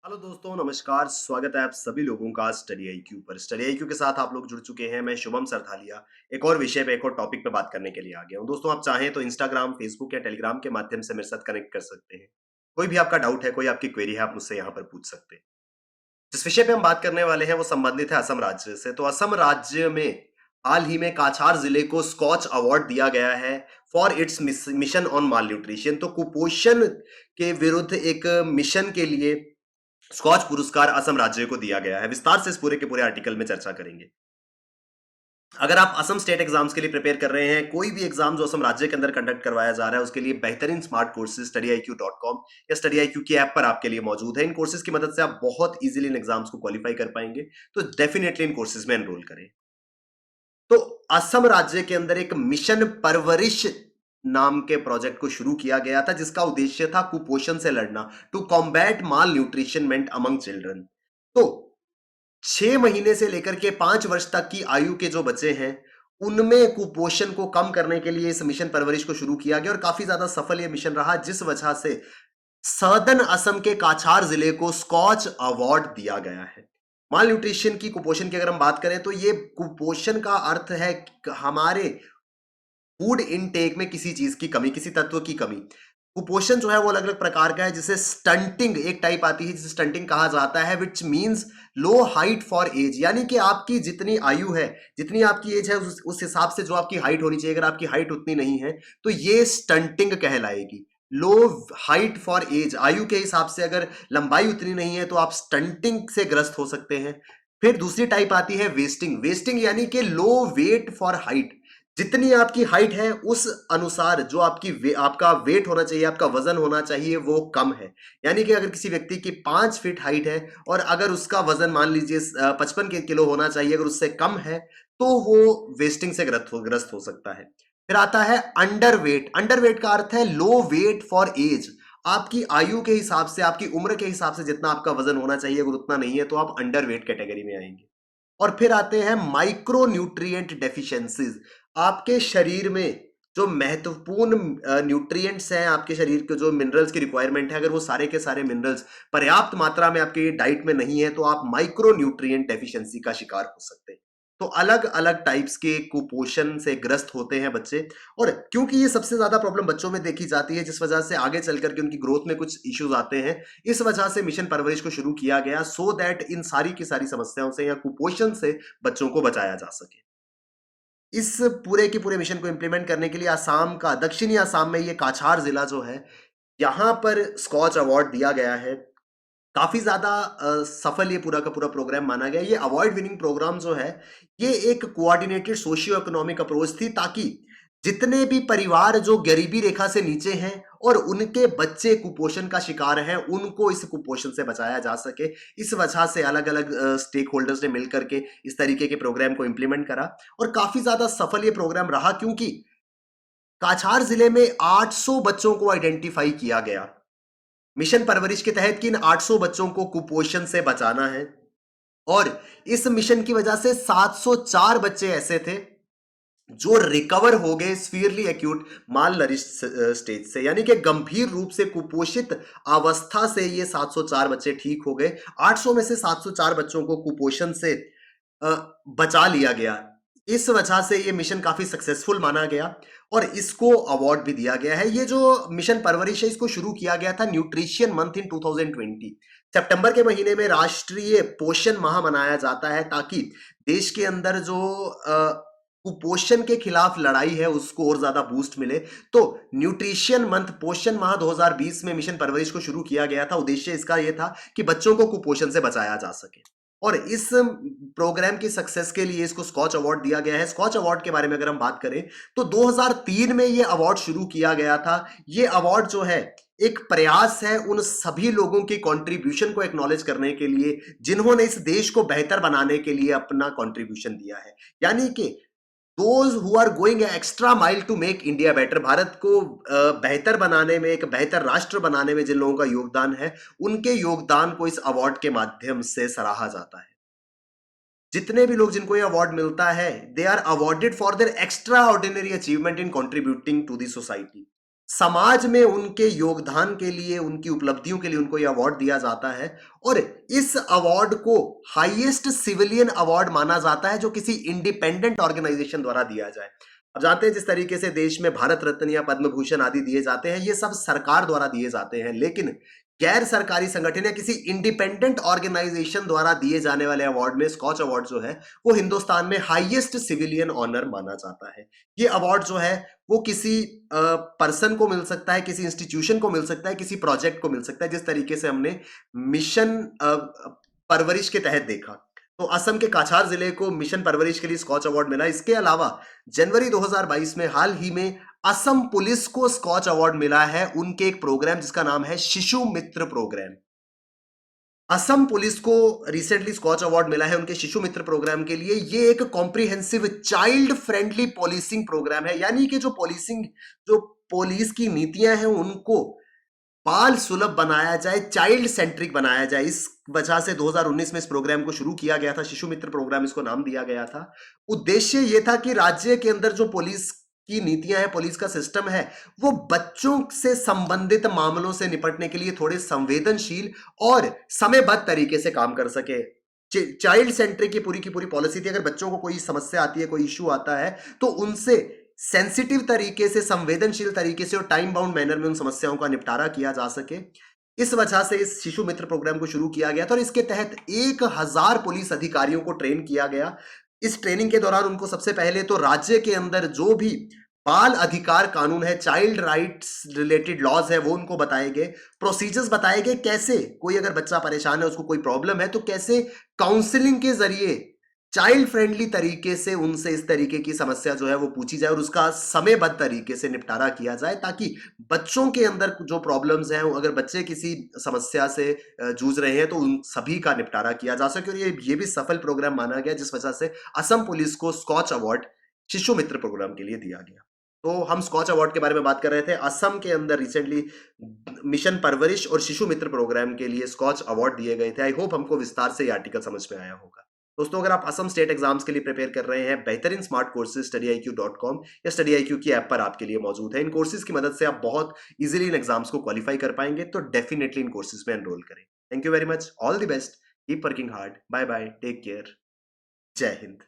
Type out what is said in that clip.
Hello दोस्तों, नमस्कार। स्वागत है आप सभी लोगों का स्टडी आईक्यू पर। स्टडी आईक्यू के साथ आप लोग जुड़ चुके हैं। मैं शुभम सरथालिया एक और विषय पे, एक और टॉपिक पे बात करने के लिए आ गया हूँ। दोस्तों, आप चाहें तो इंस्टाग्राम, फेसबुक या टेलीग्राम के माध्यम से मेरे साथ कनेक्ट कर सकते हैं। कोई भी आपका डाउट है, कोई आपकी क्वेरी है, आप मुझसे यहाँ पर पूछ सकते हैं। जिस विषय पे हम बात करने वाले हैं वो संबंधित है असम राज्य से। तो असम राज्य में हाल ही में काछार जिले को स्कॉच अवार्ड दिया गया है for its mission on mall nutrition. तो कुपोषण के विरुद्ध एक मिशन के लिए स्कॉच पुरस्कार असम राज्य को दिया गया है। विस्तार से इस पूरे के पूरे आर्टिकल में चर्चा करेंगे। अगर आप असम स्टेट एग्जाम्स के लिए प्रिपेयर कर रहे हैं, कोई भी एग्जाम जो असम राज्य के अंदर कंडक्ट करवाया जा रहा है, उसके लिए बेहतरीन स्मार्ट कोर्सेज studyIQ.com या studyIQ की ऐप पर आपके लिए मौजूद है। इन कोर्सेज की मदद से आप बहुत इजीली इन एग्जाम्स को क्वालिफाई कर पाएंगे। तो डेफिनेटली इन कोर्सेज में एनरोल करें। तो असम राज्य के अंदर एक मिशन परवरिश नाम के प्रोजेक्ट को शुरू किया गया था, जिसका उद्देश्य था कुपोषण से लड़ना, to combat malnutrition among children. तो 6 महीने से लेकर के 5 वर्ष तक की आयु के जो बच्चे हैं, उनमें कुपोषण को कम करने के लिए इस मिशन परवरिश को शुरू किया गया और काफी ज्यादा सफल यह मिशन रहा, जिस वजह से सदर्न असम के काछार जिले को स्कॉच अवार्ड दिया गया है। माल न्यूट्रिशन की, कुपोषण की अगर हम बात करें तो ये कुपोषण का अर्थ है हमारे फूड इनटेक में किसी चीज की कमी, किसी तत्व की कमी। कुपोषण जो है वो अलग अलग प्रकार का है, जिसे स्टंटिंग एक टाइप आती है, जिसे स्टंटिंग कहा जाता है, which means low height for age. यानी कि आपकी जितनी आयु है, जितनी आपकी एज है, उस हिसाब से जो आपकी हाइट होनी चाहिए, अगर आपकी हाइट उतनी नहीं है तो ये स्टंटिंग कहलाएगी। लो हाइट फॉर एज, आयु के हिसाब से अगर लंबाई उतनी नहीं है तो आप स्टंटिंग से ग्रस्त हो सकते हैं। फिर दूसरी टाइप आती है वेस्टिंग। वेस्टिंग यानी कि लो वेट फॉर हाइट, जितनी आपकी हाइट है उस अनुसार जो आपका वेट होना चाहिए, आपका वजन होना चाहिए, वो कम है। यानी कि अगर किसी व्यक्ति की 5 फीट हाइट है और अगर उसका वजन मान लीजिए 55 किलो होना चाहिए, अगर उससे कम है तो वो वेस्टिंग से ग्रस्त हो सकता है। फिर आता है अंडर वेट। अंडर वेट का अर्थ है लो वेट फॉर एज। आपकी आयु के हिसाब से, आपकी उम्र के हिसाब से जितना आपका वजन होना चाहिए, अगर उतना नहीं है तो आप अंडर वेट कैटेगरी में आएंगे। और फिर आते हैं माइक्रो न्यूट्रिएंट डेफिशिएंसीज। आपके शरीर में जो महत्वपूर्ण न्यूट्रिएंट्स हैं, आपके शरीर के जो मिनरल्स की रिक्वायरमेंट है, अगर वो सारे के सारे मिनरल्स पर्याप्त मात्रा में आपके डाइट में नहीं है तो आप माइक्रो न्यूट्रिएंट डेफिशिएंसी का शिकार हो सकते हैं। तो अलग अलग टाइप्स के कुपोषण से ग्रस्त होते हैं बच्चे। और क्योंकि ये सबसे ज्यादा प्रॉब्लम बच्चों में देखी जाती है, जिस वजह से आगे चल करके उनकी ग्रोथ में कुछ इश्यूज आते हैं, इस वजह से मिशन परवरिश को शुरू किया गया, सो दैट इन सारी की सारी समस्याओं से या कुपोषण से बच्चों को बचाया जा सके। इस पूरे के पूरे मिशन को इंप्लीमेंट करने के लिए असम का, दक्षिणी असम में ये काछार जिला जो है, यहाँ पर स्कॉच अवार्ड दिया गया है। काफी ज्यादा सफल ये पूरा का पूरा प्रोग्राम माना गया। ये अवार्ड विनिंग प्रोग्राम जो है, ये एक कोऑर्डिनेटेड सोशियो इकोनॉमिक अप्रोच थी, ताकि जितने भी परिवार जो गरीबी रेखा से नीचे हैं और उनके बच्चे कुपोषण का शिकार हैं, उनको इस कुपोषण से बचाया जा सके। इस वजह से अलग अलग स्टेक होल्डर्स ने मिलकर के इस तरीके के प्रोग्राम को इंप्लीमेंट करा और काफी ज्यादा सफल ये प्रोग्राम रहा, क्योंकि काछार जिले में 800 बच्चों को आइडेंटिफाई किया गया। मिशन परवरिश के तहत कि इन 800 बच्चों को कुपोषण से बचाना है। और इस मिशन की वजह से 704 बच्चे ऐसे थे जो रिकवर हो गए सीवियरली एक्यूट माल नरिश्ड स्टेज से, यानी कि गंभीर रूप से कुपोषित अवस्था से ये 704 बच्चे ठीक हो गए। 800 में से 704 बच्चों को कुपोषण से अ, बचा लिया गया। इस वजह से ये मिशन काफी सक्सेसफुल माना गया और इसको अवार्ड भी दिया गया है। ये जो मिशन परवरिश है, इसको शुरू किया गया था न्यूट्रिशन मंथ इन 2020। सितंबर के महीने में राष्ट्रीय पोषण माह मनाया जाता है, ताकि देश के अंदर जो कुपोषण के खिलाफ लड़ाई है उसको और ज्यादा बूस्ट मिले। तो न्यूट्रिशन मंथ, पोषण माह 2020 में मिशन परवरिश को शुरू किया गया था। उद्देश्य इसका यह था कि बच्चों को कुपोषण से बचाया जा सके। और इस प्रोग्राम की सक्सेस के लिए इसको स्कॉच अवार्ड दिया गया है। स्कॉच अवार्ड के बारे में अगर हम बात करें तो 2003 में यह अवार्ड शुरू किया गया था। यह अवार्ड जो है एक प्रयास है उन सभी लोगों की कंट्रीब्यूशन को एक्नॉलेज करने के लिए, जिन्होंने इस देश को बेहतर बनाने के लिए अपना कंट्रीब्यूशन दिया है। यानी कि those who are going extra mile to make India better, Bharat को बेहतर बनाने में, एक बेहतर राष्ट्र बनाने में जिन लोगों का योगदान है, उनके योगदान को इस अवार्ड के माध्यम से सराहा जाता है। जितने भी लोग जिनको ये अवार्ड मिलता है, they are awarded for their extraordinary achievement in contributing to the society. समाज में उनके योगदान के लिए, उनकी उपलब्धियों के लिए उनको यह अवार्ड दिया जाता है। और इस अवार्ड को हाईएस्ट सिविलियन अवार्ड माना जाता है जो किसी इंडिपेंडेंट ऑर्गेनाइजेशन द्वारा दिया जाए। अब जानते हैं जिस तरीके से देश में भारत रत्न या पद्म भूषण आदि दिए जाते हैं, ये सब सरकार द्वारा दिए जाते हैं, लेकिन गैर सरकारी संगठन या किसी इंडिपेंडेंट ऑर्गेनाइजेशन द्वारा दिए जाने वाले अवार्ड में स्कॉच अवार्ड जो है वो हिंदुस्तान में हाईएस्ट सिविलियन ऑनर माना जाता है। ये अवार्ड जो है वो किसी पर्सन को मिल सकता है, किसी इंस्टीट्यूशन को मिल सकता है, किसी प्रोजेक्ट को मिल सकता है, जिस तरीके से हमने मिशन परवरिश के तहत देखा। तो असम के काछार जिले को मिशन परवरिश के लिए स्कॉच अवार्ड मिला। इसके अलावा जनवरी 2022 में हाल ही में असम पुलिस को स्कॉच अवार्ड मिला है उनके एक प्रोग्राम जिसका नाम है शिशु मित्र प्रोग्राम। असम पुलिस को रिसेंटली स्कॉच अवार्ड मिला है उनके शिशु मित्र प्रोग्राम के लिए। ये एक comprehensive child friendly policing programme है, यानी कि जो पुलिस की नीतियां हैं उनको बाल सुलभ बनाया जाए, चाइल्ड सेंट्रिक बनाया जाए। इस वजह से 2019 में इस प्रोग्राम को शुरू किया गया था, शिशु मित्र प्रोग्राम इसको नाम दिया गया था। उद्देश्य यह था कि राज्य के अंदर जो पुलिस की नीतियां हैं, पुलिस का सिस्टम है, वो बच्चों से संबंधित मामलों से निपटने के लिए थोड़े संवेदनशील और समयबद्ध तरीके से काम कर सके। चाइल्ड सेंट्रिक की पूरी पॉलिसी थी। अगर बच्चों को कोई समस्या आती है, कोई इश्यू आता है, तो उनसे सेंसिटिव तरीके से, संवेदनशील तरीके से और टाइम बाउंड मैनर में उन समस्याओं का निपटारा किया जा सके। इस वजह से इस शिशु मित्र प्रोग्राम को शुरू किया गया था और इसके तहत 1000 पुलिस अधिकारियों को ट्रेन किया गया। इस ट्रेनिंग के दौरान उनको सबसे पहले तो राज्य के अंदर जो भी बाल अधिकार कानून है, चाइल्ड राइट्स रिलेटेड लॉज है, वो उनको बताए गए, प्रोसीजर्स बताए गए, कैसे कोई अगर बच्चा परेशान है, उसको कोई प्रॉब्लम है, तो कैसे काउंसलिंग के जरिए चाइल्ड फ्रेंडली तरीके से उनसे इस तरीके की समस्या जो है वो पूछी जाए और उसका समयबद्ध तरीके से निपटारा किया जाए, ताकि बच्चों के अंदर जो प्रॉब्लम्स हैं, अगर बच्चे किसी समस्या से जूझ रहे हैं तो उन सभी का निपटारा किया जा सके। और ये भी सफल प्रोग्राम माना गया, जिस वजह से असम पुलिस को स्कॉच अवार्ड शिशु मित्र प्रोग्राम के लिए दिया गया। तो हम स्कॉच अवार्ड के बारे में बात कर रहे थे। असम के अंदर रिसेंटली मिशन परवरिश और शिशु मित्र प्रोग्राम के लिए स्कॉच अवार्ड दिए गए थे। आई होप हमको विस्तार से ये आर्टिकल समझ में आया होगा। दोस्तों, अगर आप असम स्टेट एग्जाम्स के लिए प्रिपेयर कर रहे हैं, बेहतरीन स्मार्ट कोर्सेज studyIQ.com या studyIQ की ऐप पर आपके लिए मौजूद है। इन कोर्सेज की मदद से आप बहुत इजीली इन एग्जाम्स को क्वालिफाई कर पाएंगे, तो डेफिनेटली इन कोर्सेज में एनरोल करें। Thank you very much, all the best, keep working hard, bye bye, take care, जय हिंद।